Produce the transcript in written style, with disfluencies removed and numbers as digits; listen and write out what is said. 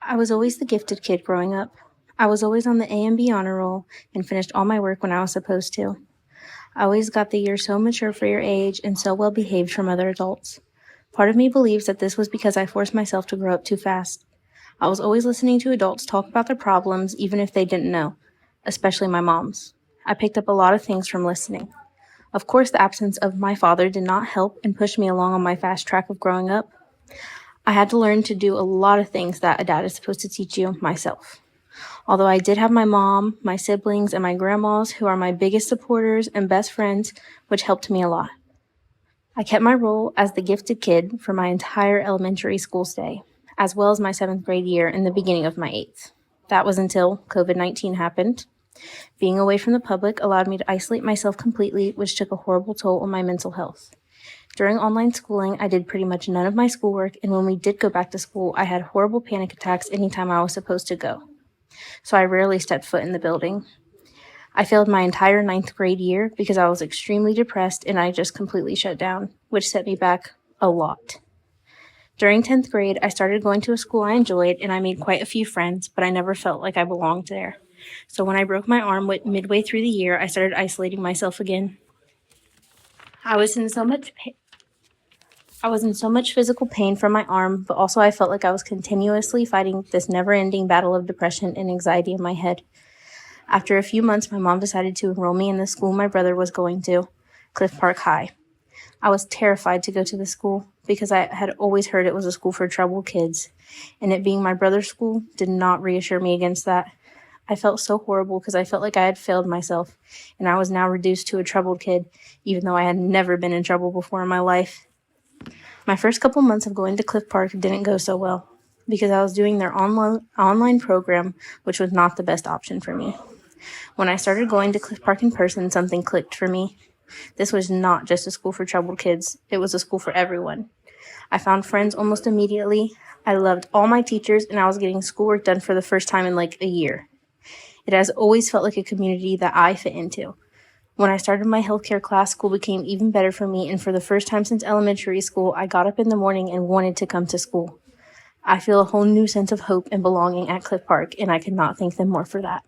I was always the gifted kid growing up. I was always on the A and B honor roll and finished all my work when I was supposed to. I always got the year so mature for your age and so well behaved from other adults. Part of me believes that this was because I forced myself to grow up too fast. I was always listening to adults talk about their problems even if they didn't know, especially my mom's. I picked up a lot of things from listening. Of course, the absence of my father did not help and push me along on my fast track of growing up. I had to learn to do a lot of things that a dad is supposed to teach you myself. Although I did have my mom, my siblings, and my grandmas who are my biggest supporters and best friends, which helped me a lot. I kept my role as the gifted kid for my entire elementary school stay, as well as my 7th grade year and the beginning of my 8th. That was until COVID-19 happened. Being away from the public allowed me to isolate myself completely, which took a horrible toll on my mental health. During online schooling, I did pretty much none of my schoolwork, and when we did go back to school, I had horrible panic attacks anytime I was supposed to go. So I rarely stepped foot in the building. I failed my entire 9th grade year because I was extremely depressed and I just completely shut down, which set me back a lot. During 10th grade, I started going to a school I enjoyed and I made quite a few friends, but I never felt like I belonged there. So when I broke my arm midway through the year, I started isolating myself again. I was in so much physical pain from my arm, but also I felt like I was continuously fighting this never-ending battle of depression and anxiety in my head. After a few months, my mom decided to enroll me in the school my brother was going to, Cliff Park High. I was terrified to go to the school because I had always heard it was a school for troubled kids, and it being my brother's school did not reassure me against that. I felt so horrible because I felt like I had failed myself, and I was now reduced to a troubled kid, even though I had never been in trouble before in my life. My first couple months of going to Cliff Park didn't go so well because I was doing their online program, which was not the best option for me. When I started going to Cliff Park in person, something clicked for me. This was not just a school for troubled kids. It was a school for everyone. I found friends almost immediately. I loved all my teachers, and I was getting schoolwork done for the first time in like a year. It has always felt like a community that I fit into. When I started my healthcare class, school became even better for me, and for the first time since elementary school, I got up in the morning and wanted to come to school. I feel a whole new sense of hope and belonging at Cliff Park, and I could not thank them more for that.